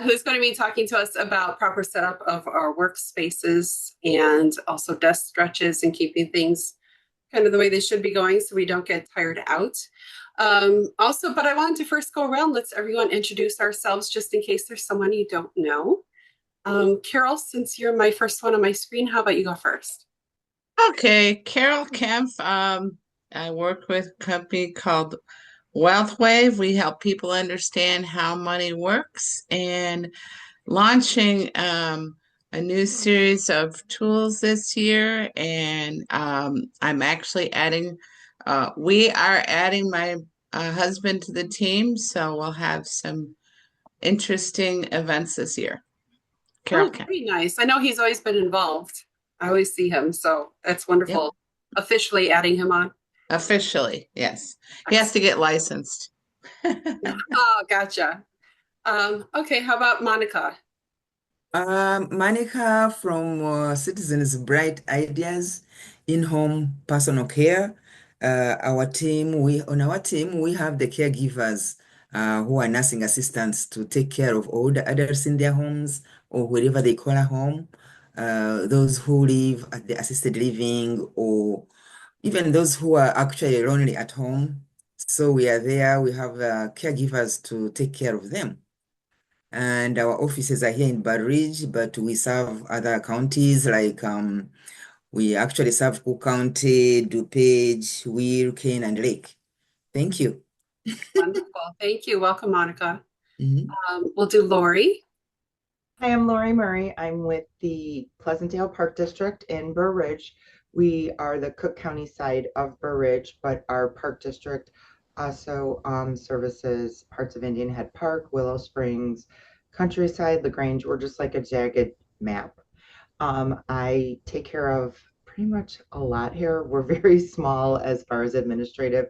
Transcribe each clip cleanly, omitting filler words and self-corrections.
who's going to be talking to us about proper setup of our workspaces and also desk stretches and keeping things kind of the way they should be going so we don't get tired out. Also, but I wanted to first go around. Let's everyone introduce ourselves just in case there's someone you don't know. Carol, since you're my first one on my screen, how about you go first? Okay, Carol Kemp. I work with a company called WealthWave. We help people understand how money works and launching a new series of tools this year. And I'm actually we are adding my husband to the team, so we'll have some interesting events this year. Carol Oh, Kemp. very nice. I know he's always been involved. I always see him, so that's Yep, wonderful. Officially adding him on. officially, yes. He has to Excellent. get licensed. Oh, gotcha. Okay, how about Monica? Monica from Citizens Bright Ideas in-home personal care. On our team, we have the caregivers who are nursing assistants to take care of older adults in their homes or wherever they call a home. Those who live at the assisted living or even those who are actually lonely at home. So we are there. We have caregivers to take care of them. And our offices are here in Ridge, but we serve other counties like we actually serve Cook County, DuPage, Will, Kane, and Lake. Thank you. Wonderful. Thank you. Welcome, Monica. Mhm. We'll do Lori. Hi, I'm Lori Murray. I'm with the Pleasantdale Park District in Burr Ridge. We are the Cook County side of Burr Ridge, but our park district also services parts of Indian Head Park, Willow Springs, Countryside, LaGrange. We're just like a jagged map. I take care of pretty much a lot here. We're very small as far as administrative.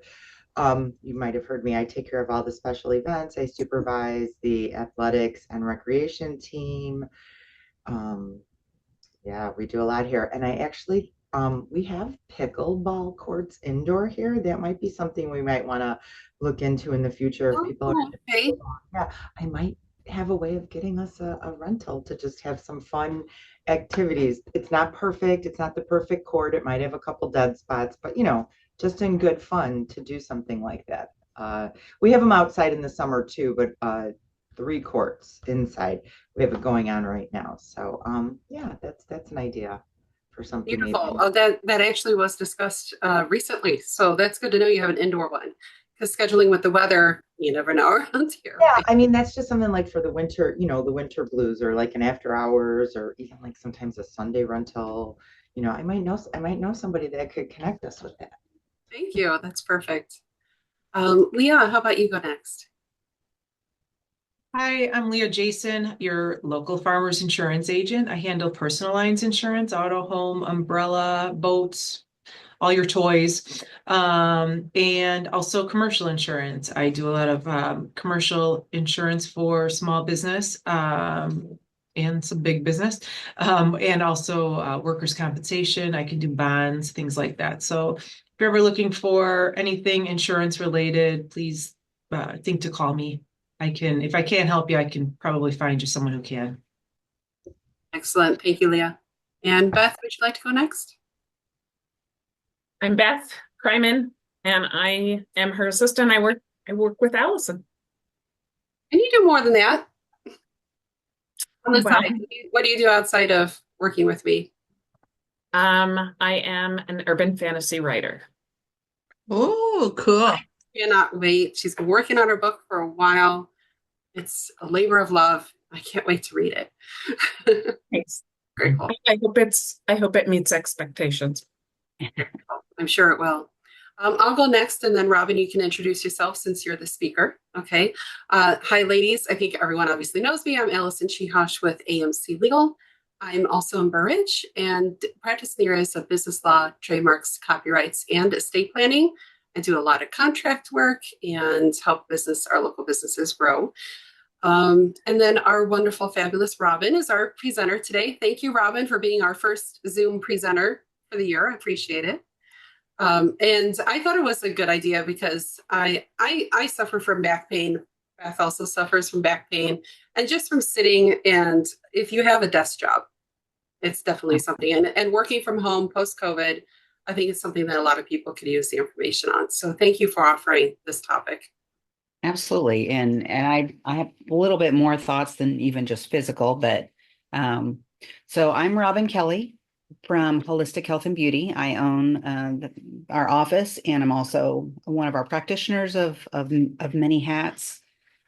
You might have heard me. I take care of all the special events. I supervise the athletics and recreation team. Um, yeah, we do a lot here. And I actually, we have pickleball courts indoor here. That might be something we might want to look into in the future if people are Oh, into okay. pickleball. Yeah, I might have a way of getting us a rental to just have some fun activities. It's not perfect. It's not the perfect court. It might have a couple dead spots, but just in good fun to do something like that. We have them outside in the summer too, but three courts inside we have it going on right now. So yeah, that's an idea for something Beautiful. maybe. Oh, that actually was discussed recently. So that's good to know you have an indoor one. Because scheduling with the weather, you never know around here, Yeah, right? I mean that's just something like for the winter, the winter blues or like an after hours or even like sometimes a Sunday rental. I might know somebody that could connect us with that. Thank you. That's perfect. Leah, how about you go next? Hi, I'm Leah Jason, your local farmers insurance agent. I handle personal lines insurance, auto, home, umbrella, boats, all your toys, and also commercial insurance. I do a lot of commercial insurance for small business and some big business, and also workers' compensation. I can do bonds, things like that. So if you're ever looking for anything insurance related, please think to call me. If I can't help you, I can probably find you someone who can. Excellent. Thank you, Leah. And Beth, would you like to go next? I'm Beth Kryman, and I am her assistant. I work with Allison. Can you do more than that on the Well, side? What do you do outside of working with me? I am an urban fantasy writer. Oh, cool. Cannot wait. She's been working on her book for a while. It's a labor of love. I can't wait to read it. Thanks. Very cool. I hope it meets expectations. I'm sure it will. I'll go next, and then Robyn, you can introduce yourself since you're the speaker. Okay. Hi, ladies. I think everyone obviously knows me. I'm Allison Sheehosh with AMC Legal. I'm also in Burridge and practice in the areas of business law, trademarks, copyrights, and estate planning. I do a lot of contract work and help our local businesses grow. And then our wonderful, fabulous Robyn is our presenter today. Thank you, Robyn, for being our first Zoom presenter for the year. I appreciate it. And I thought it was a good idea because I suffer from back pain Beth also suffers from back pain and just from sitting. And if you have a desk job, it's definitely something. And working from home post-COVID, I think it's something that a lot of people could use the information on. So thank you for offering this topic. Absolutely. And I have a little bit more thoughts than even just physical, but so I'm Robyn Kelly from Holistic Health and Beauty. I own our office, and I'm also one of our practitioners of many hats.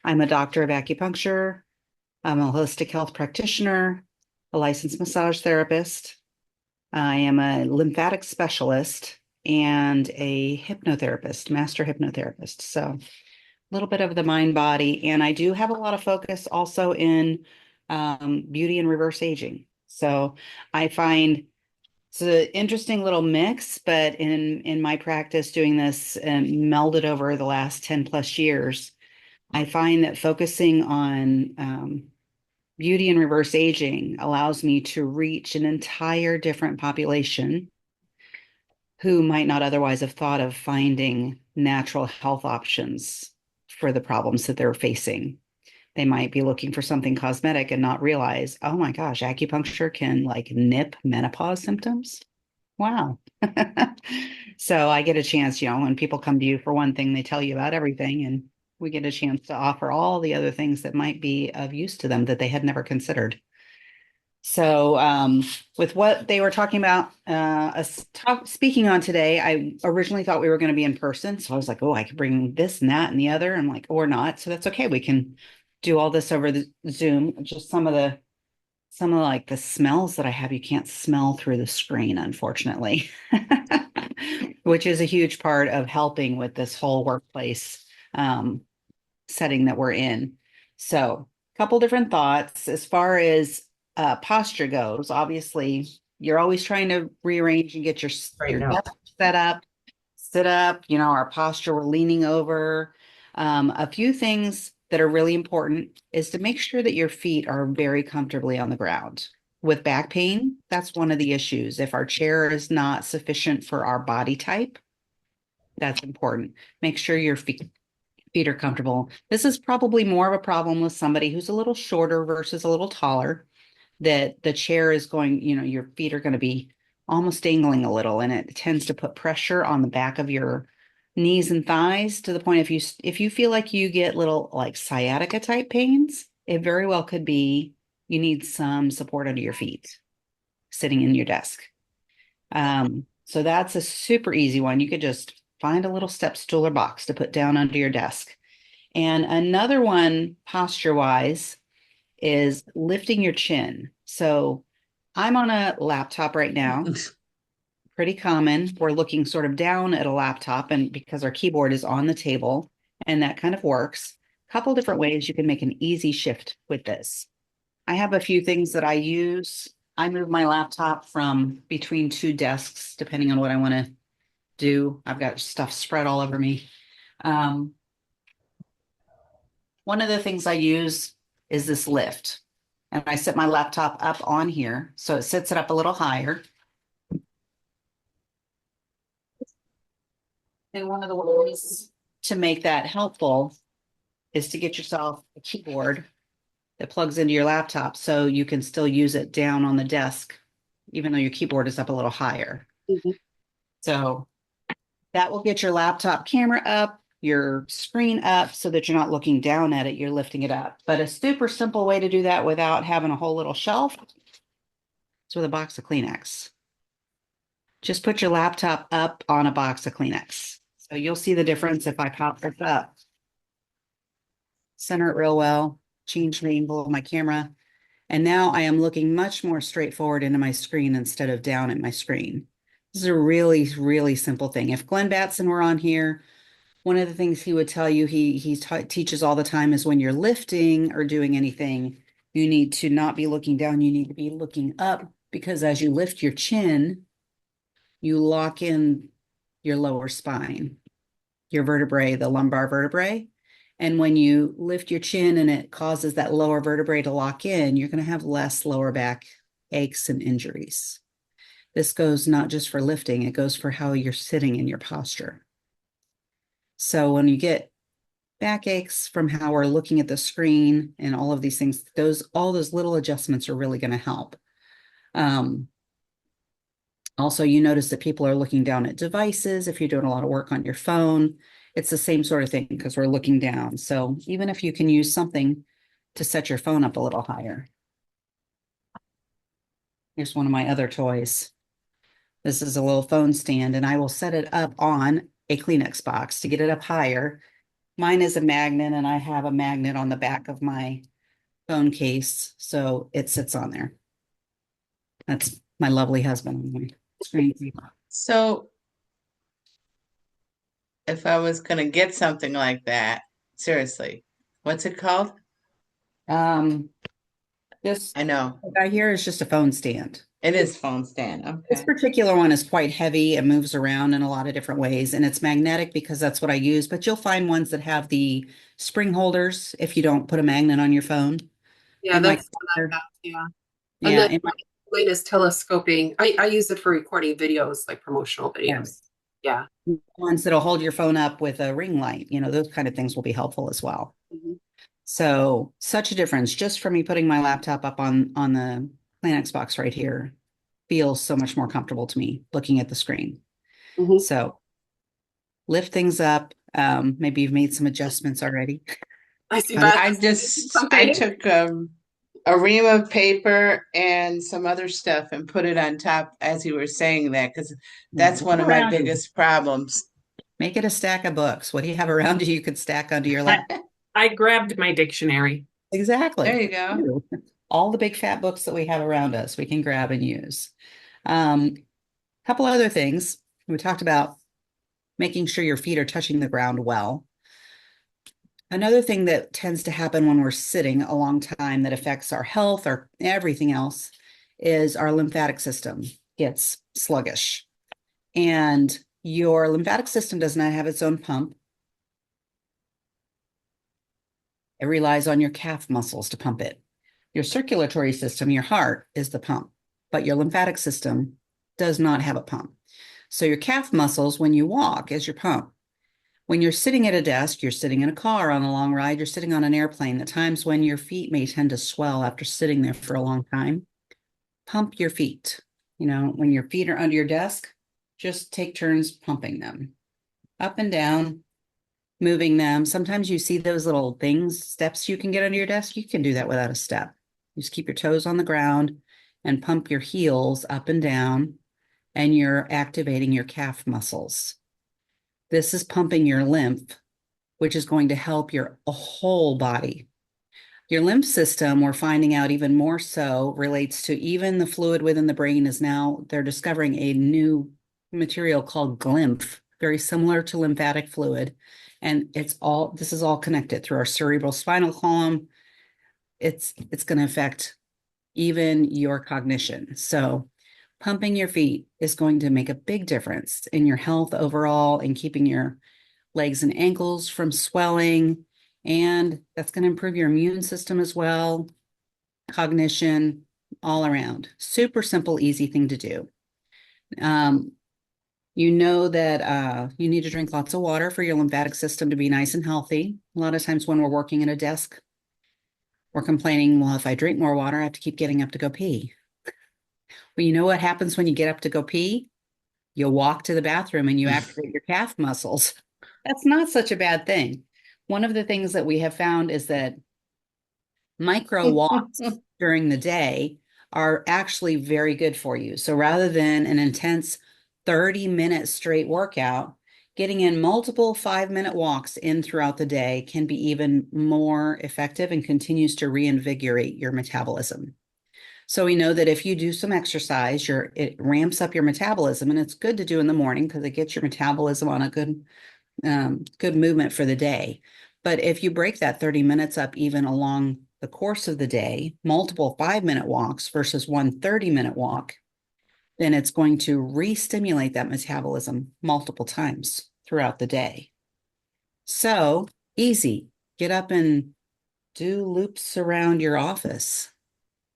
I'm a doctor of acupuncture. I'm a holistic health practitioner, a licensed massage therapist. I am a lymphatic specialist and a hypnotherapist, master hypnotherapist. So a little bit of the mind body, and I do have a lot of focus also in beauty and reverse aging. So I find it's an interesting little mix, but in my practice doing this and melded over the last 10 plus years, I find that focusing on beauty and reverse aging allows me to reach an entire different population who might not otherwise have thought of finding natural health options for the problems that they're facing. They might be looking for something cosmetic and not realize, oh my gosh, acupuncture can like nip menopause symptoms. Wow. So I get a chance, when people come to you for one thing, they tell you about everything, and we get a chance to offer all the other things that might be of use to them that they had never considered. So with what they were talking about, speaking on today, I originally thought we were going to be in person. So I was like, oh, I could bring this and that and the other. I'm like, or not. So that's okay. We can do all this over the Zoom. Just some of like the smells that I have, you can't smell through the screen, unfortunately, which is a huge part of helping with this whole workplace setting that we're in. So a couple different thoughts as far as posture goes. Obviously, you're always trying to rearrange and get your desk set up, sit up, our posture, we're leaning over. A few things that are really important is to make sure that your feet are very comfortably on the ground. With back pain, that's one of the issues. If our chair is not sufficient for our body type, that's important. Make sure your feet are comfortable. This is probably more of a problem with somebody who's a little shorter versus a little taller, that the chair is going, your feet are going to be almost dangling a little, and it tends to put pressure on the back of your knees and thighs to the point if you feel like you get little like sciatica type pains, it very well could be you need some support under your feet sitting in your desk. So that's a super easy one. You could just find a little step stool or box to put down under your desk. And another one, posture wise, is lifting your chin. So I'm on a laptop right now. Pretty common. We're looking sort of down at a laptop, and because our keyboard is on the table, and that kind of works. A couple different ways you can make an easy shift with this. I have a few things that I use. I move my laptop from between two desks, depending on what I want to do. I've got stuff spread all over me. One of the things I use is this lift. And I set my laptop up on here, so it sits it up a little higher. And one of the ways to make that helpful is to get yourself a keyboard that plugs into your laptop so you can still use it down on the desk, even though your keyboard is up a little higher. Mm-hmm. So that will get your laptop camera up, your screen up, so that you're not looking down at it, you're lifting it up. But a super simple way to do that without having a whole little shelf is with a box of Kleenex. Just put your laptop up on a box of Kleenex. So you'll see the difference if I pop this up. Center it real well, change the angle of my camera. And now I am looking much more straightforward into my screen instead of down at my screen. This is a really, really simple thing. If Glenn Batson were on here, one of the things he would tell you, he teaches all the time, is when you're lifting or doing anything, you need to not be looking down, you need to be looking up, because as you lift your chin, you lock in your lower spine, your vertebrae, the lumbar vertebrae. And when you lift your chin and it causes that lower vertebrae to lock in, you're going to have less lower back aches and injuries. This goes not just for lifting, it goes for how you're sitting in your posture. So when you get backaches from how we're looking at the screen and all of these things, all those little adjustments are really going to help. Also, you notice that people are looking down at devices. If you're doing a lot of work on your phone, it's the same sort of thing because we're looking down. So even if you can use something to set your phone up a little higher. Here's one of my other toys. This is a little phone stand, and I will set it up on a Kleenex box to get it up higher. Mine is a magnet, and I have a magnet on the back of my phone case, so it sits on there. That's my lovely husband on my screen. So if I was gonna get something like that, seriously, what's it called? This I know guy here is just a phone stand. it is phone stand. This Okay. particular one is quite heavy and moves around in a lot of different ways, and it's magnetic because that's what I use, but you'll find ones that have the spring holders if you don't put a magnet on your phone. Yeah, In my that's what I've got. Yeah. And yeah, then mine is telescoping. I use it for recording videos, like promotional videos. Yeah. ones that'll hold your phone up with a ring light, those kind of things will be helpful as well. Mhm. So such a difference just from me putting my laptop up on the Kleenex box right here feels so much more comfortable to me looking at the screen. Mhm. So lift things up. Maybe you've made some adjustments already. I see. I took a ream of paper and some other stuff and put it on top as you were saying that, because that's one of my Around you. biggest problems. Make it a stack of books. What do you have around you could stack onto your lap? I grabbed my dictionary. Exactly. There you go. All the big fat books that we have around us, we can grab and use. Couple other things. We talked about making sure your feet are touching the ground well. Another thing that tends to happen when we're sitting a long time that affects our health or everything else is our lymphatic system gets sluggish. And your lymphatic system does not have its own pump. It relies on your calf muscles to pump it. Your circulatory system, your heart, is the pump, but your lymphatic system does not have a pump. So your calf muscles, when you walk, is your pump. When you're sitting at a desk, you're sitting in a car on a long ride, you're sitting on an airplane, the times when your feet may tend to swell after sitting there for a long time, pump your feet. When your feet are under your desk, just take turns pumping them up and down, moving them. Sometimes you see those little steps you can get under your desk. You can do that without a step. You just keep your toes on the ground and pump your heels up and down, and you're activating your calf muscles. This is pumping your lymph, which is going to help your whole body. Your lymph system, we're finding out even more so, relates to even the fluid within the brain they're discovering a new material called glymph, very similar to lymphatic fluid. And this is all connected through our cerebral spinal column. It's going to affect even your cognition. So pumping your feet is going to make a big difference in your health overall and keeping your legs and ankles from swelling. And that's going to improve your immune system as well, cognition, all around. Super simple, easy thing to do. You know that you need to drink lots of water for your lymphatic system to be nice and healthy. A lot of times when we're working at a desk, we're complaining, well, if I drink more water, I have to keep getting up to go pee. Well, you know what happens when you get up to go pee? You walk to the bathroom and you activate your calf muscles. That's not such a bad thing. One of the things that we have found is that micro walks during the day are actually very good for you. So rather than an intense 30-minute straight workout, getting in multiple 5-minute walks in throughout the day can be even more effective and continues to reinvigorate your metabolism. So we know that if you do some exercise, it ramps up your metabolism, and it's good to do in the morning because it gets your metabolism on a good movement for the day. But if you break that 30 minutes up even along the course of the day, multiple 5-minute walks versus one 30-minute walk, then it's going to re-stimulate that metabolism multiple times throughout the day. So easy. Get up and do loops around your office.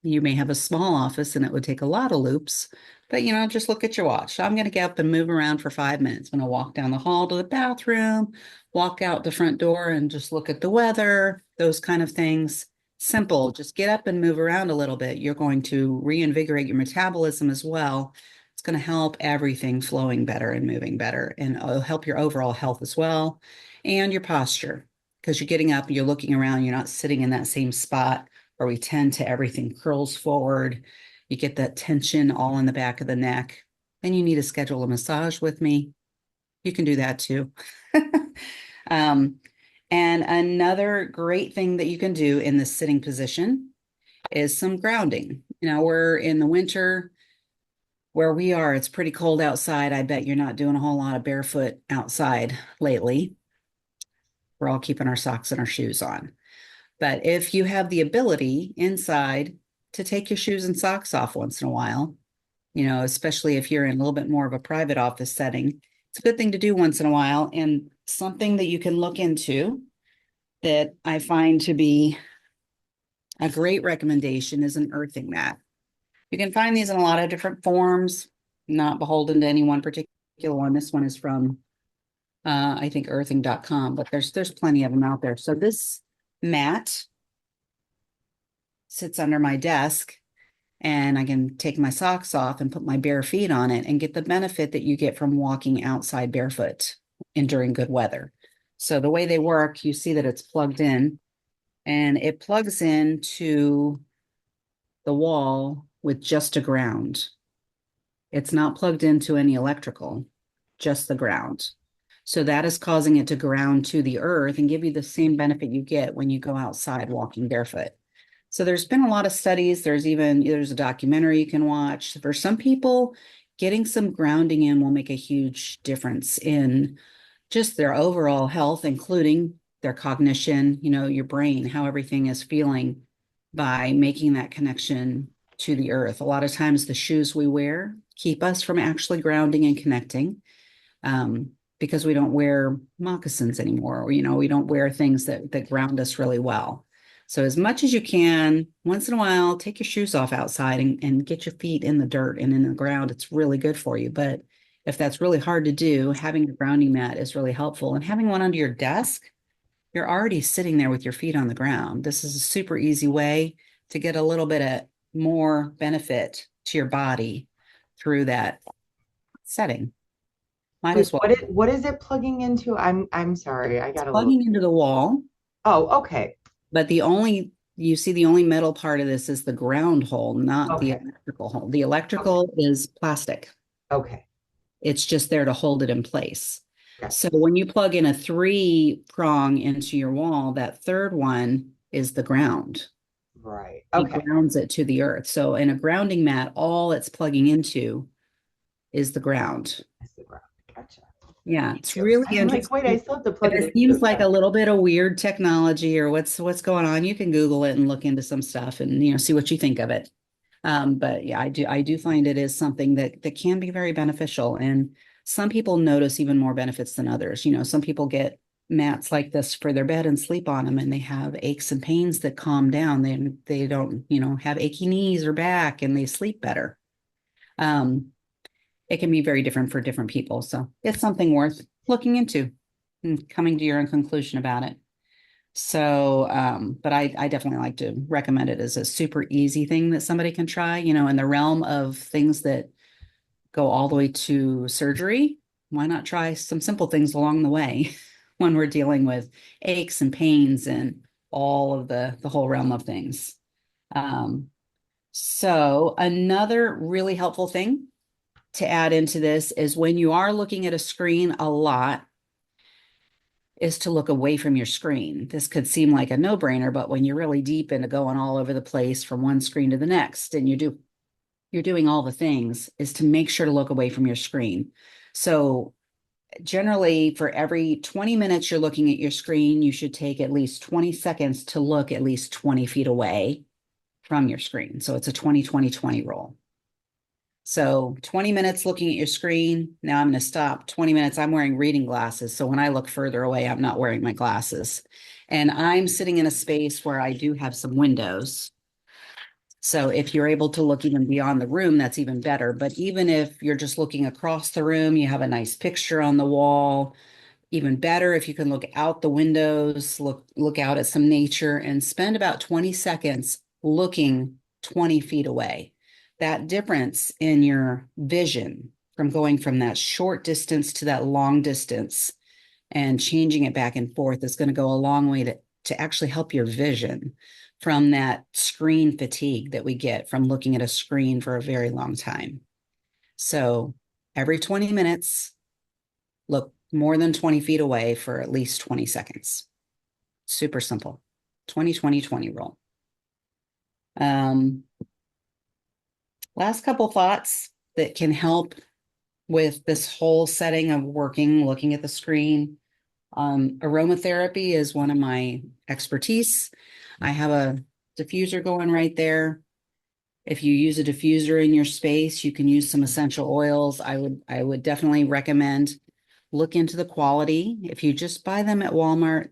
You may have a small office and it would take a lot of loops, but just look at your watch. So I'm going to get up and move around for 5 minutes. I'm going to walk down the hall to the bathroom, walk out the front door and just look at the weather, those kind of things. Simple, just get up and move around a little bit. You're going to reinvigorate your metabolism as well. It's going to help everything flowing better and moving better, and it'll help your overall health as well and your posture, because you're getting up, you're looking around, you're not sitting in that same spot where we tend to everything curls forward. You get that tension all in the back of the neck, and you need to schedule a massage with me. You can do that too. And another great thing that you can do in the sitting position is some grounding. We're in the winter where we are, it's pretty cold outside. I bet you're not doing a whole lot of barefoot outside lately. We're all keeping our socks and our shoes on. But if you have the ability inside to take your shoes and socks off once in a while, especially if you're in a little bit more of a private office setting, it's a good thing to do once in a while, and something that you can look into that I find to be a great recommendation is an earthing mat. You can find these in a lot of different forms, not beholden to any one particular one. This one is from, I think, earthing.com, but there's plenty of them out there. So this mat sits under my desk, and I can take my socks off and put my bare feet on it and get the benefit that you get from walking outside barefoot and during good weather. So the way they work, you see that it's plugged in, and it plugs into the wall with just a ground. It's not plugged into any electrical, just the ground. So that is causing it to ground to the earth and give you the same benefit you get when you go outside walking barefoot. So there's been a lot of studies. There's a documentary you can watch. For some people, getting some grounding in will make a huge difference in just their overall health, including their cognition, your brain, how everything is feeling by making that connection to the earth. A lot of times the shoes we wear keep us from actually grounding and connecting, because we don't wear moccasins anymore, or, we don't wear things that ground us really well. So as much as you can, once in a while, take your shoes off outside and get your feet in the dirt and in the ground. It's really good for you. But if that's really hard to do, having a grounding mat is really helpful. And having one under your desk, you're already sitting there with your feet on the ground. This is a super easy way to get a little bit of more benefit to your body through that setting. Might Wait, as well. what is it plugging into? I'm sorry, I got a little. Plugging into the wall. Oh, okay. But the only metal part of this is the ground hole, not the Okay. electrical hole. The electrical is plastic. Okay. It's just there to hold it in place. Gotcha. So when you plug in a 3-prong into your wall, that third one is the ground. Right. It Okay. grounds it to the earth. So in a grounding mat, all it's plugging into is the ground. That's the ground. Gotcha. Yeah, it's really I'm like, interesting. wait, I still have to plug If it it into seems like a little bit of weird technology or what's going on, you can Google it and look into some stuff and see what you think of it. But yeah, I do find it is something that can be very beneficial, and some people notice even more benefits than others. Some people get mats like this for their bed and sleep on them, and they have aches and pains that calm down. They don't have achy knees or back, and they sleep better. It can be very different for different people. So it's something worth looking into and coming to your own conclusion about it. So, but I definitely like to recommend it as a super easy thing that somebody can try, in the realm of things that go all the way to surgery. Why not try some simple things along the way when we're dealing with aches and pains and all of the whole realm of things. So another really helpful thing to add into this is when you are looking at a screen a lot, is to look away from your screen. This could seem like a no-brainer, but when you're really deep into going all over the place from one screen to the next, and you're doing all the things, is to make sure to look away from your screen. So generally, for every 20 minutes you're looking at your screen, you should take at least 20 seconds to look at least 20 feet away from your screen. So it's a 20-20-20 rule. So 20 minutes looking at your screen. Now I'm going to stop. 20 minutes. I'm wearing reading glasses. So when I look further away, I'm not wearing my glasses. And I'm sitting in a space where I do have some windows. So if you're able to look even beyond the room, that's even better. But even if you're just looking across the room, you have a nice picture on the wall, even better if you can look out the windows, look out at some nature and spend about 20 seconds looking 20 feet away. That difference in your vision from going from that short distance to that long distance and changing it back and forth is going to go a long way to actually help your vision from that screen fatigue that we get from looking at a screen for a very long time. So every 20 minutes, look more than 20 feet away for at least 20 seconds. Super simple. 20-20-20 rule. Last couple thoughts that can help with this whole setting of looking at the screen. Aromatherapy is one of my expertise. I have a diffuser going right there. If you use a diffuser in your space, you can use some essential oils. I would definitely recommend look into the quality. If you just buy them at Walmart,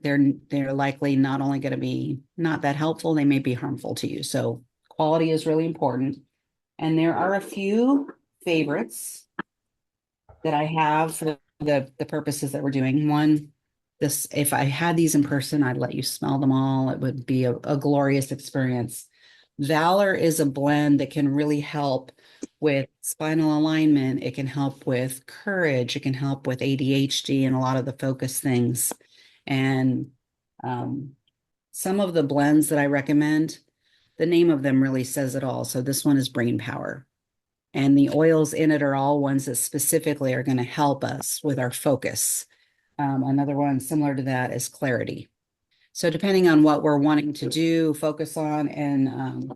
they're likely not only going to be not that helpful, they may be harmful to you. So quality is really important. And there are a few favorites that I have for the purposes that we're doing. One, if I had these in person, I'd let you smell them all. It would be a glorious experience. Valor is a blend that can really help with spinal alignment. It can help with courage. It can help with ADHD and a lot of the focus things. And some of the blends that I recommend, the name of them really says it all. So this one is brain power. And the oils in it are all ones that specifically are going to help us with our focus. Another one similar to that is clarity. So depending on what we're wanting to do, focus on, and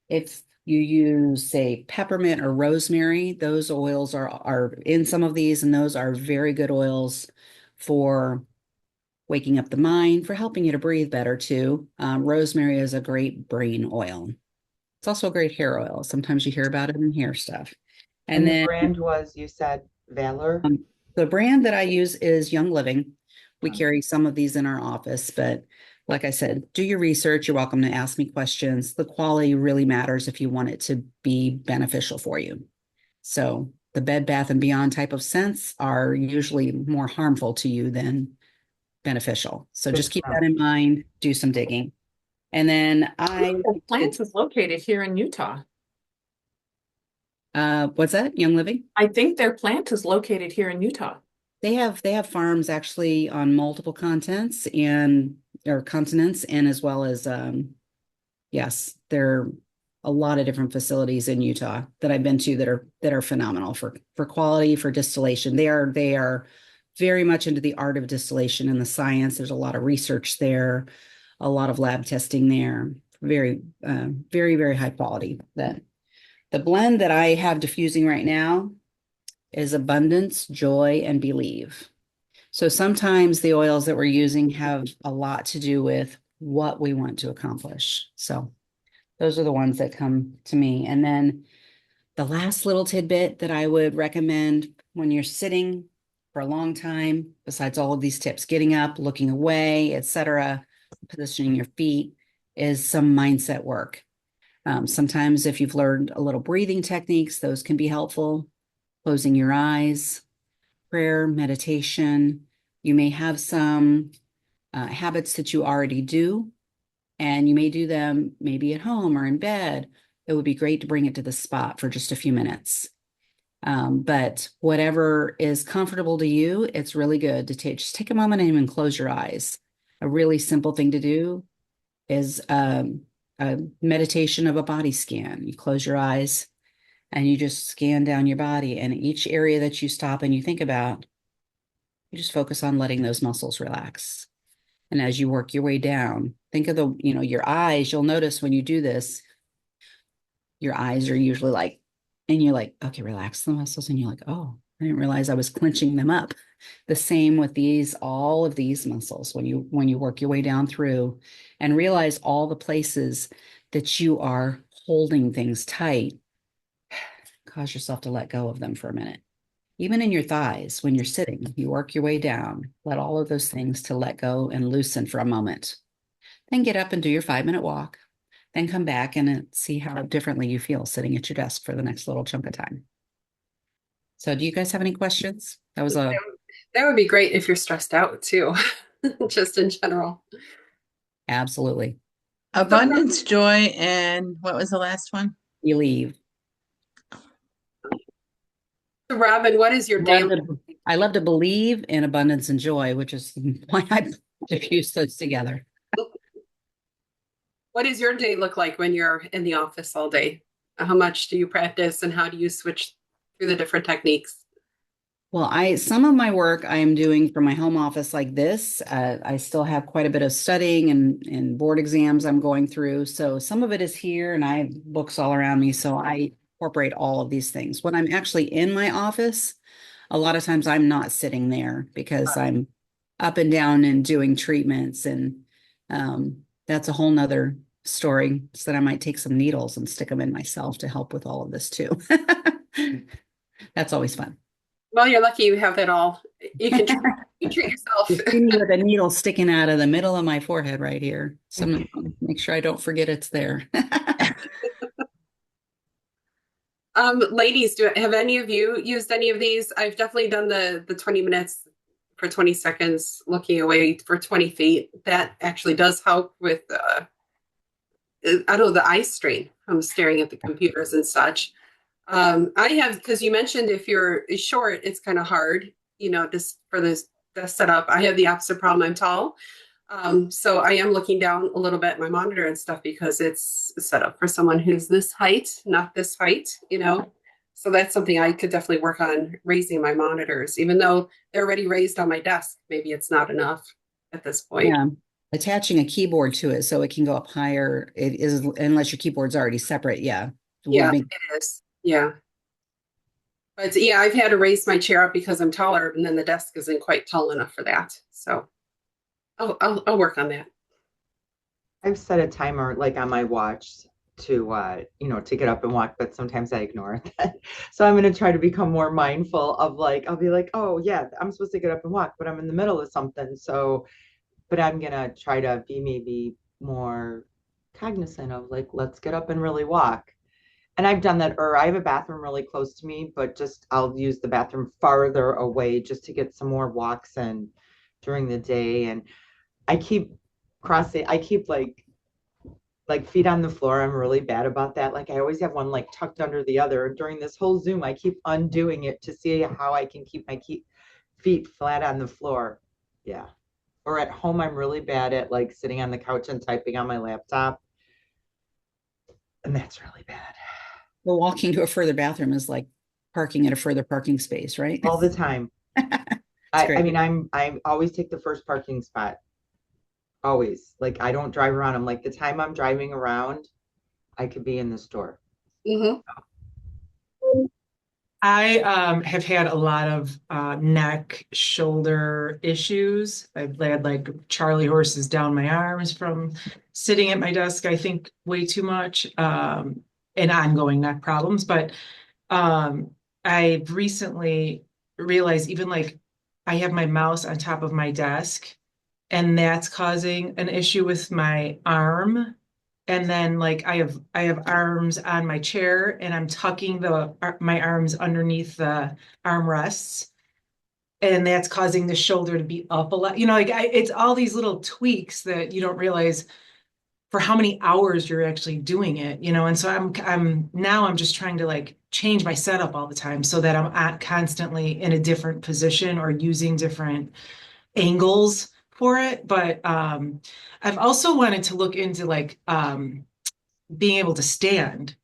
if you use, say, peppermint or rosemary, those oils are in some of these, and those are very good oils for waking up the mind, for helping you to breathe better too. Rosemary is a great brain oil. It's also a great hair oil. Sometimes you hear about it in hair stuff. And the then brand was, you said, Valor? the brand that I use is Young Living. We carry some of these in our office, but like I said, do your research. You're welcome to ask me questions. The quality really matters if you want it to be beneficial for you. So the Bed Bath and Beyond type of scents are usually more harmful to you than beneficial. So just keep that in mind, do some digging. And then The plant is located here in Utah. what's that? Young Living? I think their plant is located here in Utah. They have farms actually on multiple continents and as well as yes, there are a lot of different facilities in Utah that I've been to that are phenomenal for quality, for distillation. They are very much into the art of distillation and the science. There's a lot of research there, a lot of lab testing there. Very, very, very high quality. The blend that I have diffusing right now is abundance, joy, and believe. So sometimes the oils that we're using have a lot to do with what we want to accomplish. So those are the ones that come to me. And then the last little tidbit that I would recommend when you're sitting for a long time, besides all of these tips, getting up, looking away, etc., positioning your feet, is some mindset work. Sometimes if you've learned a little breathing techniques, those can be helpful. Closing your eyes, prayer, meditation. You may have some habits that you already do, and you may do them maybe at home or in bed. It would be great to bring it to the spot for just a few minutes. But whatever is comfortable to you, it's really good to just take a moment and even close your eyes. A really simple thing to do is a meditation of a body scan. You close your eyes and you just scan down your body, and each area that you stop and you think about, you just focus on letting those muscles relax. And as you work your way down, think of your eyes. You'll notice when you do this, your eyes are usually like, and you're like, okay, relax the muscles. And you're like, oh, I didn't realize I was clenching them up. The same with all of these muscles, when you work your way down through and realize all the places that you are holding things tight, cause yourself to let go of them for a minute. Even in your thighs, when you're sitting, you work your way down, let all of those things to let go and loosen for a moment. Then get up and do your 5-minute walk. then come back and see how differently you feel sitting at your desk for the next little chunk of time. So do you guys have any questions? That was That would be great if you're stressed out too, just in general. absolutely. Abundance, joy, and what was the last one? You leave. So Robyn, what is your day? I love to believe in abundance and joy, which is why I fuse those together. What does your day look like when you're in the office all day? How much do you practice and how do you switch through the different techniques? Well, some of my work I am doing from my home office like this. I still have quite a bit of studying and board exams I'm going through. So some of it is here and I have books all around me. So I incorporate all of these things. When I'm actually in my office, a lot of times I'm not sitting there because I'm up and down and doing treatments. And that's a whole nother story. So that I might take some needles and stick them in myself to help with all of this too. That's always fun. Well, you're lucky you have that all. You can treat yourself. You see me with a needle sticking out of the middle of my forehead right here. So I'm gonna make sure I don't forget it's there. Ladies, have any of you used any of these? I've definitely done the 20 minutes for 20 seconds, looking away for 20 feet. That actually does help with, I don't know, the eye strain from staring at the computers and such. I have, because you mentioned if you're short, it's kind of hard, just for this setup. I have the opposite problem. I'm tall. So I am looking down a little bit at my monitor and stuff because it's set up for someone who's this height, not this height, So that's something I could definitely work on, raising my monitors, even though they're already raised on my desk. Maybe it's not enough at this point. Yeah. Attaching a keyboard to it so it can go up higher. It is, unless your keyboard's already separate. Yeah. Yeah, it is. Yeah. But yeah, I've had to raise my chair up because I'm taller, and then the desk isn't quite tall enough for that. So I'll work on that. I've set a timer like on my watch to to get up and walk, but sometimes I ignore it. So I'm going to try to become more mindful of like, I'll be like, oh yeah, I'm supposed to get up and walk, but I'm in the middle of something. So, but I'm going to try to be maybe more cognizant of like, let's get up and really walk. And I've done that, or I have a bathroom really close to me, but just I'll use the bathroom farther away just to get some more walks in during the day. And I keep like feet on the floor. I'm really bad about that. Like I always have one like tucked under the other. And during this whole Zoom, I keep undoing it to see how I can keep my feet flat on the floor. Yeah. Or at home, I'm really bad at like sitting on the couch and typing on my laptop. And that's really bad. Well, walking to a further bathroom is like parking at a further parking space, right? All the time. I mean, I always take the first parking spot. Always. Like I don't drive around. I'm like the time I'm driving around, I could be in the store. Mm-hmm. I have had a lot of neck, shoulder issues. I've had like Charlie horses down my arms from sitting at my desk, I think way too much, and ongoing neck problems. But I've recently realized even like I have my mouse on top of my desk, and that's causing an issue with my arm. And then like I have arms on my chair and I'm tucking my arms underneath the armrests. And that's causing the shoulder to be up a lot. It's all these little tweaks that you don't realize for how many hours you're actually doing it, And so I'm just trying to like change my setup all the time so that I'm constantly in a different position or using different angles for it. But I've also wanted to look into like being able to stand.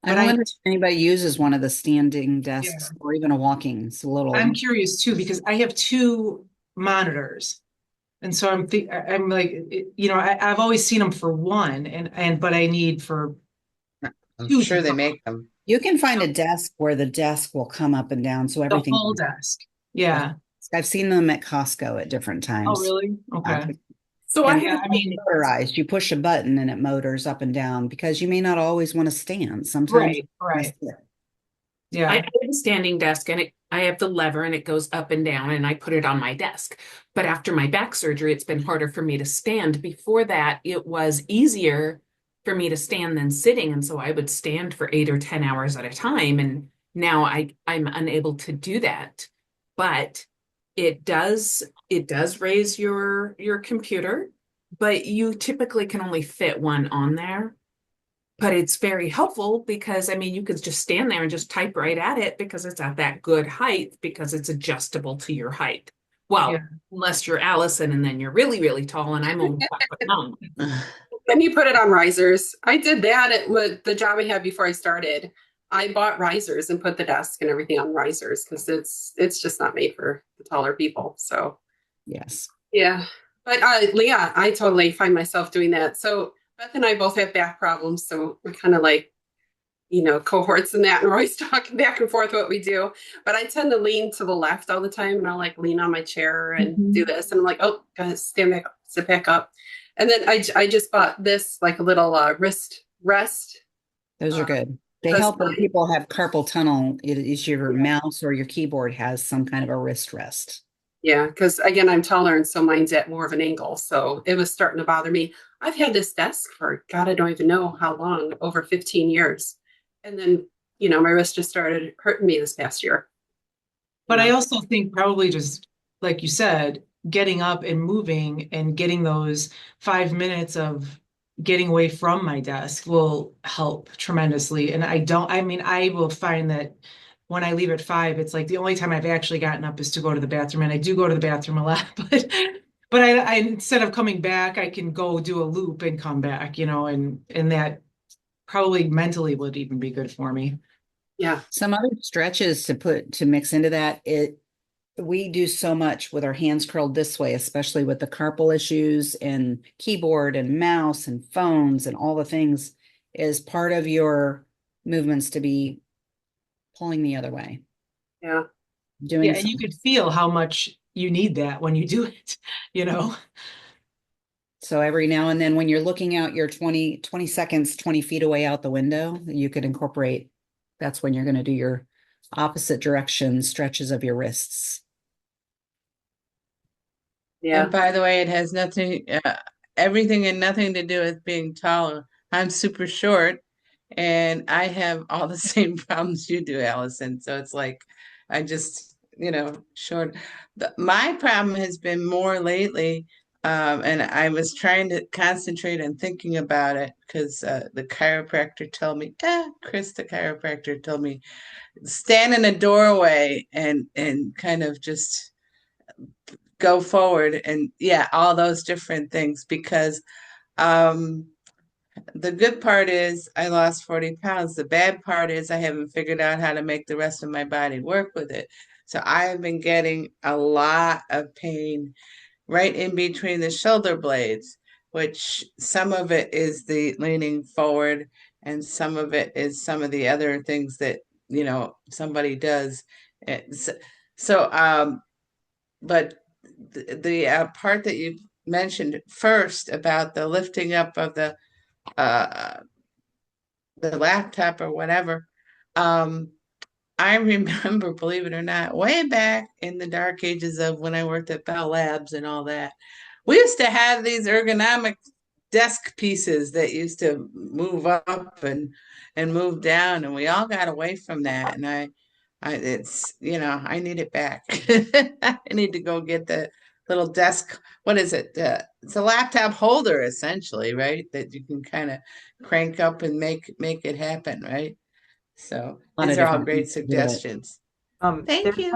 I wonder if anybody uses one of the standing desks or even a walking. It's a little. I'm curious too, because I have two monitors. And so I'm like, I've always seen them for one but I need for I'm sure they make them. You can find a desk where the desk will come up and down. So everything. The whole desk. Yeah. I've seen them at Costco at different times. Oh, really? Okay. So I mean, motorized. You push a button and it motors up and down because you may not always want to stand. Sometimes. Right. Yeah. I have a standing desk and I have the lever and it goes up and down and I put it on my desk. But after my back surgery, it's been harder for me to stand. Before that, it was easier for me to stand than sitting. And so I would stand for 8 or 10 hours at a time. And now I'm unable to do that. But it does raise your computer, but you typically can only fit one on there. But it's very helpful because I mean you could just stand there and just type right at it because it's at that good height because it's adjustable to your height. Well, Yeah. unless you're Allison and then you're really, really tall and I'm only 5'9". Then you put it on risers. I did that with the job I had before I started. I bought risers and put the desk and everything on risers because it's just not made for the taller people. So Yes. yeah. But Leah, I totally find myself doing that. So Beth and I both have back problems. So we're kind of like, cohorts in that, and we're always talking back and forth what we do. But I tend to lean to the left all the time, and I'll like lean on my chair and do this. And I'm like, oh, gotta stand back up, sit back up. And then I just bought this like a little wrist rest. Those are good. They That's help when fine. people have carpal tunnel. It is your mouse or your keyboard has some kind of a wrist rest. Yeah, because again, I'm taller, and so mine's at more of an angle. So it was starting to bother me. I've had this desk for God, I don't even know how long, over 15 years. And then, my wrist just started hurting me this past year. But I also think probably just like you said, getting up and moving and getting those 5 minutes of getting away from my desk will help tremendously. And I will find that when I leave at 5, it's like the only time I've actually gotten up is to go to the bathroom. And I do go to the bathroom a lot, but I instead of coming back, I can go do a loop and come back, and that probably mentally would even be good for me. Yeah. Some other stretches to mix into that. We do so much with our hands curled this way, especially with the carpal issues and keyboard and mouse and phones and all the things, is part of your movements to be pulling the other way. Yeah. Doing And you could feel how much you need that when you do it, So every now and then when you're looking out your 20 seconds, 20 feet away out the window, you could incorporate, that's when you're going to do your opposite direction stretches of your wrists. Yeah. And by the way, it has everything and nothing to do with being taller. I'm super short and I have all the same problems you do, Allison. So it's like, I just, short. My problem has been more lately, and I was trying to concentrate on thinking about it because the chiropractor told me, Chris, the chiropractor told me, stand in a doorway and kind of just go forward and all those different things because um the good part is I lost 40 pounds. The bad part is I haven't figured out how to make the rest of my body work with it. So I've been getting a lot of pain right in between the shoulder blades, which some of it is the leaning forward and some of it is some of the other things that, somebody does. It's, so, but the part that you mentioned first about the lifting up of uh, the laptop or whatever, I remember, believe it or not, way back in the dark ages of when I worked at Bell Labs and all that, we used to have these ergonomic desk pieces that used to move up and move down, and we all got away from that. And it's, I need it back. I need to go get the little desk. What is it? It's a laptop holder, essentially, right? That you can kind of crank up and make it happen, right? So A lot of these are all different great things to do it. suggestions. Thank you.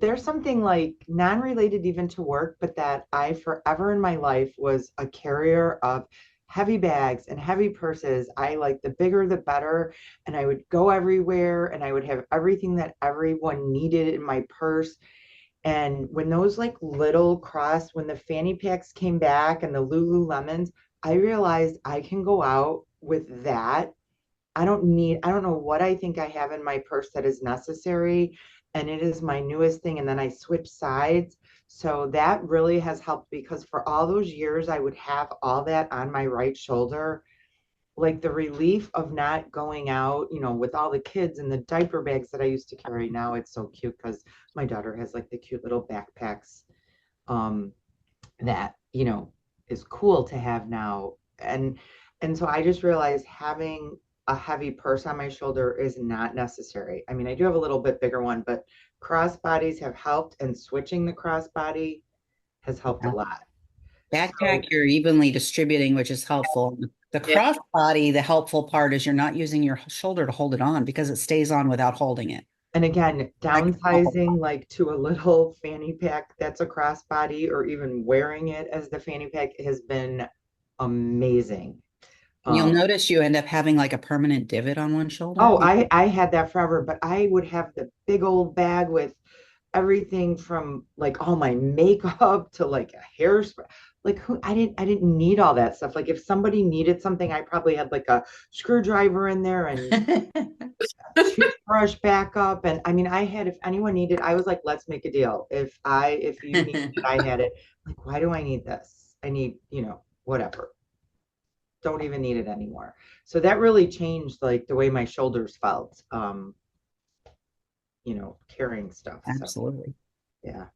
There's something like non-related even to work, but that I forever in my life was a carrier of heavy bags and heavy purses. I like the bigger the better, and I would go everywhere and I would have everything that everyone needed in my purse. And when those like when the fanny packs came back and the Lululemons, I realized I can go out with that. I don't know what I think I have in my purse that is necessary. And it is my newest thing. And then I switch sides. So that really has helped because for all those years, I would have all that on my right shoulder. Like the relief of not going out, with all the kids and the diaper bags that I used to carry. Now it's so cute because my daughter has like the cute little backpacks that, is cool to have now. And And so I just realized having a heavy purse on my shoulder is not necessary. I mean, I do have a little bit bigger one, but crossbodies have helped, and switching the crossbody has helped a lot. Backpack, So, you're evenly distributing, which is helpful. The Yeah. crossbody, the helpful part is you're not using your shoulder to hold it on because it stays on without holding it. and again, That can help a lot. downsizing like to a little fanny pack that's a crossbody, or even wearing it as the fanny pack, has been amazing. You'll notice you end up having like a permanent divot on one shoulder. Oh, I had that forever, but I would have the big old bag with everything from like all my makeup to like a hairspray. Like I didn't need all that stuff. Like if somebody needed something, I probably had like a screwdriver in there and toothbrush backup. And I mean, I had, if anyone needed, I was like, let's make a deal. If you needed it, I had it. Like, why do I need this? I need, whatever. Don't even need it anymore. So that really changed like the way my shoulders felt, carrying stuff. So Absolutely. yeah.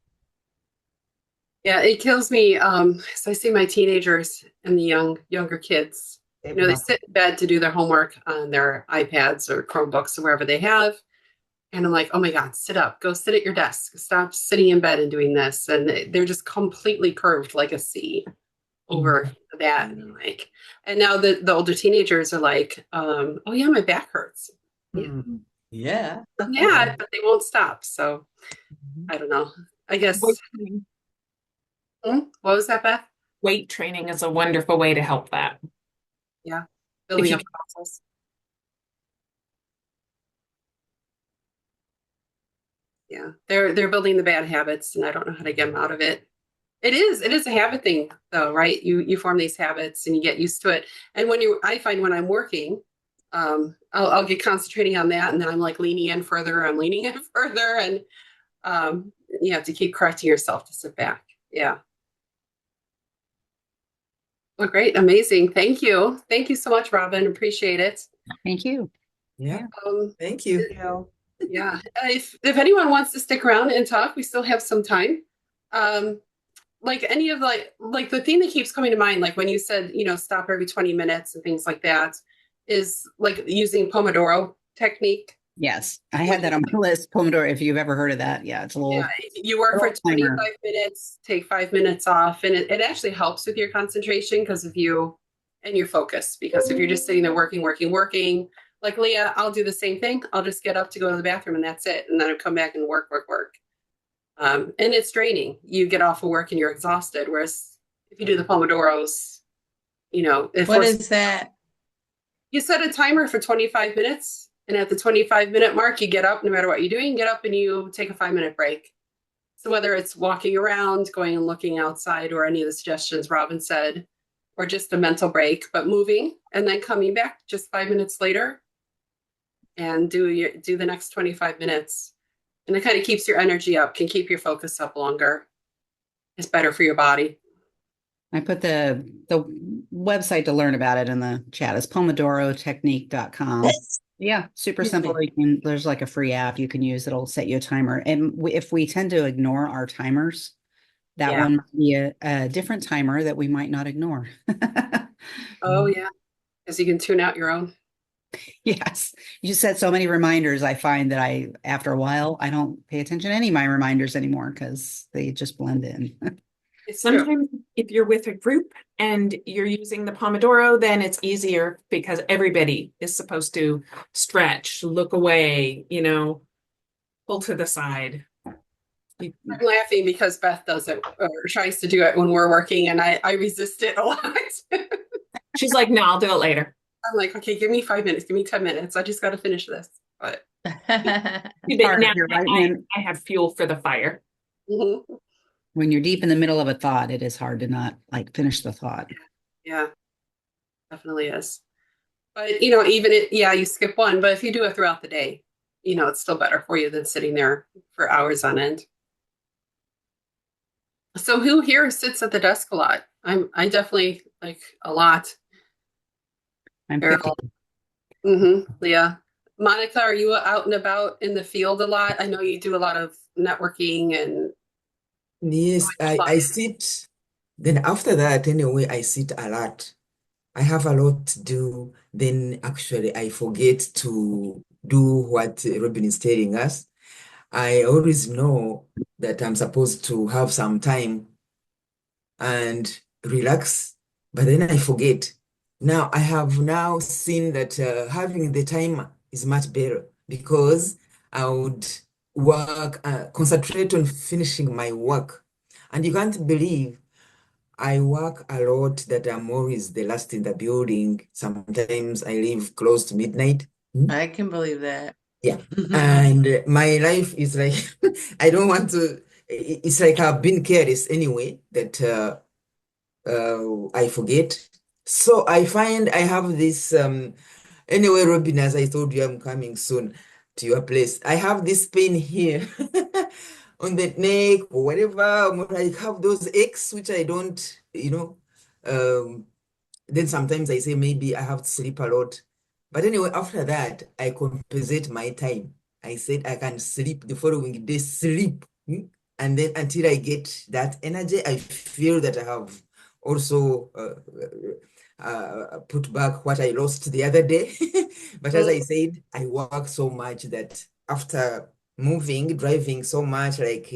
Yeah, it kills me. So I see my teenagers and the younger kids. They sit in bed to do their homework on their iPads or Chromebooks or wherever they have. And I'm like, oh my God, sit up, go sit at your desk, stop sitting in bed and doing this. And they're just completely curved like a C over that. And I'm like, and now the older teenagers are like, oh yeah, my back hurts. Yeah. Yeah, but they won't stop. So I don't know. I guess. Weight training. What was that, Beth? Weight training is a wonderful way to help that. Yeah. Building you up muscles. Yeah. They're building the bad habits and I don't know how to get them out of it. It is a habit thing though, right? You form these habits and you get used to it. And I find when I'm working, I'll get concentrating on that and then I'm like leaning in further, I'm leaning in further, and you have to keep correcting yourself to sit back. Yeah. Well, great. Amazing. Thank you. Thank you so much, Robyn. Appreciate it. Thank you. Yeah, Um, thank you. yeah. If anyone wants to stick around and talk, we still have some time. Like any of like the thing that keeps coming to mind, like when you said, stop every 20 minutes and things like that, is like using Pomodoro technique. Yes, I had that on my list. Pomodoro, if you've ever heard of that. Yeah, it's a little. Yeah, you work for little timer. 25 minutes, take 5 minutes off, and it actually helps with your concentration because of you and your focus. Because if you're just sitting there working, like Leah, I'll do the same thing. I'll just get up to go to the bathroom and that's it. And then I'll come back and work. And it's draining. You get off of work and you're exhausted. Whereas if you do the Pomodoros, What is that? You set a timer for 25 minutes. And at the 25-minute mark, you get up, no matter what you're doing, get up and you take a 5-minute break. So whether it's walking around, going and looking outside, or any of the suggestions Robyn said, or just a mental break, but moving and then coming back just 5 minutes later and do the next 25 minutes. And it kind of keeps your energy up, can keep your focus up longer. It's better for your body. I put the website to learn about it in the chat. It's pomodorotechnique.com. Yeah, super simple. There's like a free app you can use that'll set you a timer. And if we tend to ignore our timers, that one might be a different timer that we might not ignore. Oh, yeah. Because you can tune out your own. Yes. You set so many reminders. I find that after a while, I don't pay attention to any of my reminders anymore because they just blend in. Sometimes if you're with a group and you're using the Pomodoro, then it's easier because everybody is supposed to stretch, look away, pull to the side. I'm laughing because Beth does it or tries to do it when we're working and I resist it a lot. She's like, no, I'll do it later. I'm like, okay, give me 5 minutes, give me 10 minutes. I just got to finish this. But now I have fuel for the fire. Mm-hmm. When you're deep in the middle of a thought, it is hard to not finish the thought. Yeah, definitely is. But you skip one, but if you do it throughout the day, it's still better for you than sitting there for hours on end. So who here sits at the desk a lot? I definitely like a lot. I'm Yeah. Monica, are you out and about in the field a lot? I know you do a lot of networking and. Yes, I sit. Then after that, anyway, I sit a lot. I have a lot to do, then actually I forget to do what Robin is telling us. I always know that I'm supposed to have some time and relax, but then I forget. Now I have now seen that having the time is much better because I would concentrate on finishing my work. And you can't believe I work a lot that I'm always the last in the building. Sometimes I leave close to midnight. I can believe that. Yeah. And my life is like, I don't want to, it's like I've been careless anyway, that I forget. So I find I have this, anyway, Robin, as I told you, I'm coming soon to your place. I have this pain here on the neck or whatever. I have those aches, which I don't, then sometimes I say maybe I have to sleep a lot. But anyway, after that, I compensate my time. I said I can sleep the following day, sleep. And then until I get that energy, I feel that I have also put back what I lost the other day. But as I said, I work so much that after driving so much, like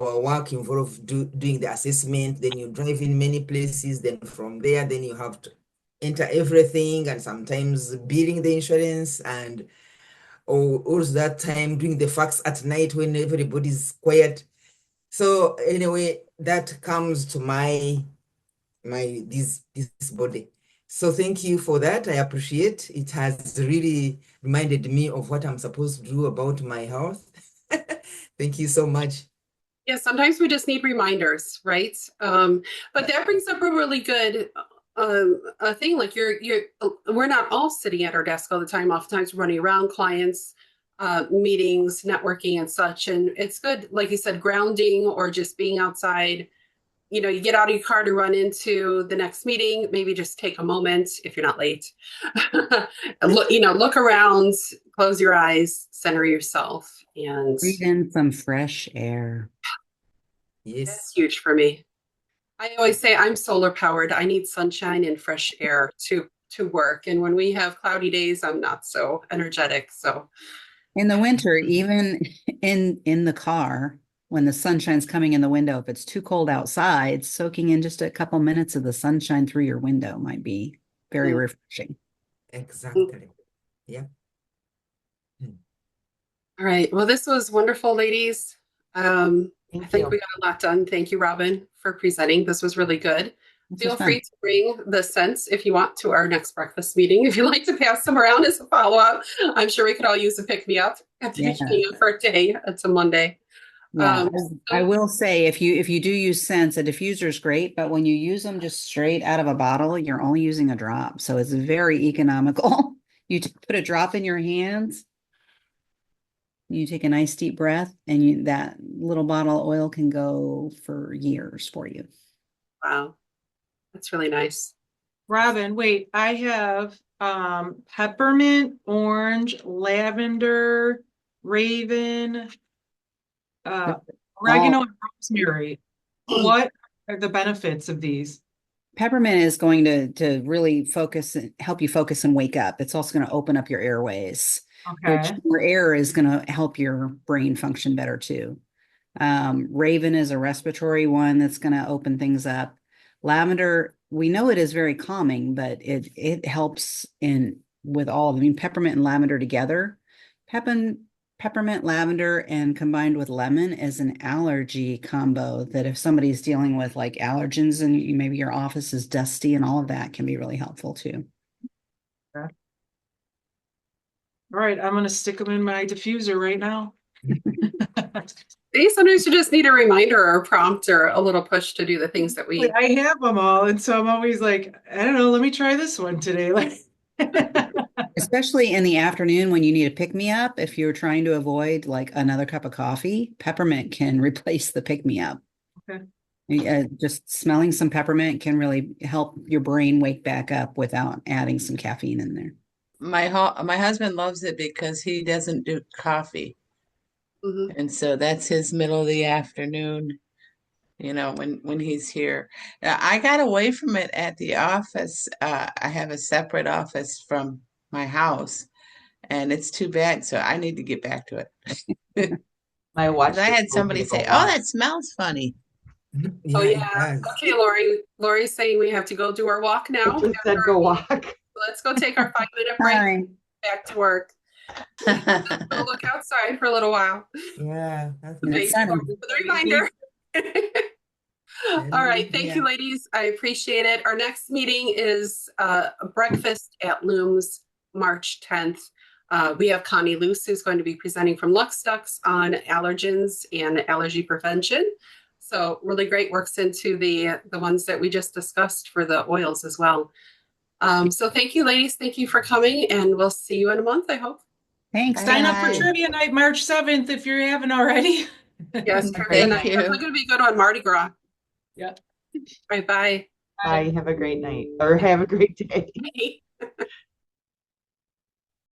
our work involves doing the assessment, then you drive in many places, then from there, then you have to enter everything and sometimes billing the insurance and all that time doing the fax at night when everybody's quiet. So anyway, that comes to this body. So thank you for that. I appreciate it. Has really reminded me of what I'm supposed to do about my health. Thank you so much. Yeah, sometimes we just need reminders, right? But that brings up a really good a thing. Like we're not all sitting at our desk all the time. Oftentimes, we're running around clients, meetings, networking, and such. And it's good, like you said, grounding or just being outside. You get out of your car to run into the next meeting. Maybe just take a moment if you're not late. Look around, close your eyes, center yourself, and Breathe in some fresh air. Yes. that's huge for me. I always say I'm solar powered. I need sunshine and fresh air to work. And when we have cloudy days, I'm not so energetic. So In the winter, even in the car, when the sunshine's coming in the window, if it's too cold outside, soaking in just a couple minutes of the sunshine through your window might be very refreshing. Exactly. Yeah. all right. Well, this was wonderful, ladies. I Thank think you. we got a lot done. Thank you, Robyn, for presenting. This was really good. This Feel was fun. free to bring the scents if you want to our next breakfast meeting. If you'd like to pass them around as a follow-up, I'm sure we could all use a pick-me-up after Yeah. being up for a day. It's a Monday. Yeah, I will say if you do use scents, a diffuser is great, but when you use them just straight out of a bottle, you're only using a drop. So it's very economical. You put a drop in your hands, you take a nice deep breath, and that little bottle of oil can go for years for you. Wow, that's really nice. Robyn, wait, I have peppermint, orange, lavender, raven, oregano, and rosemary. What are the benefits of these? Peppermint is going to really help you focus and wake up. It's also going to open up your airways, which Okay. your air is going to help your brain function better too. Raven is a respiratory one that's going to open things up. Lavender, we know it is very calming, but it helps with all of them. I mean, peppermint and lavender together. Peppermint, lavender, and combined with lemon is an allergy combo that if somebody's dealing with like allergens and maybe your office is dusty and all of that can be really helpful too. Okay. All right, I'm going to stick them in my diffuser right now. Sometimes you just need a reminder or a prompt or a little push to do the things that we. I have them all, and so I'm always like, I don't know, let me try this one today. Like, Especially in the afternoon when you need a pick-me-up, if you're trying to avoid like another cup of coffee, peppermint can replace the pick-me-up. Okay. Just smelling some peppermint can really help your brain wake back up without adding some caffeine in there. My husband loves it because he doesn't do coffee. Mhm. And so that's his middle of the afternoon when he's here. I got away from it at the office. I have a separate office from my house, and it's too bad. So I need to get back to it. My watch 'Cause I just had told me somebody to go say, "Oh, walk. that smells funny." Oh, Yeah, it yeah. does. Okay, Lori. Lori's saying we have to go do our walk now. It just said go walk. Let's go take our 5-minute break. Hi. Back to work. Go look outside for a little while. Yeah, that's And Thank it's you, sunny. Lori, for the reminder. All right. Thank you, yeah. ladies. I appreciate it. Our next meeting is a breakfast at Looms, March 10th. We have Connie Luce, who's going to be presenting from Lux Ducks on allergens and allergy prevention. So really great, works into the ones that we just discussed for the oils as well. So thank you, ladies. Thank you for coming, and we'll see you in a month, I hope. Thanks. Sign up for Bye. trivia night, March 7th, if you haven't already. Yes, Have a trivia great Thank night. you. Definitely going to be good on Mardi Gras. Yeah. All right, bye. Bye. Have a great night or have a great day. Bye.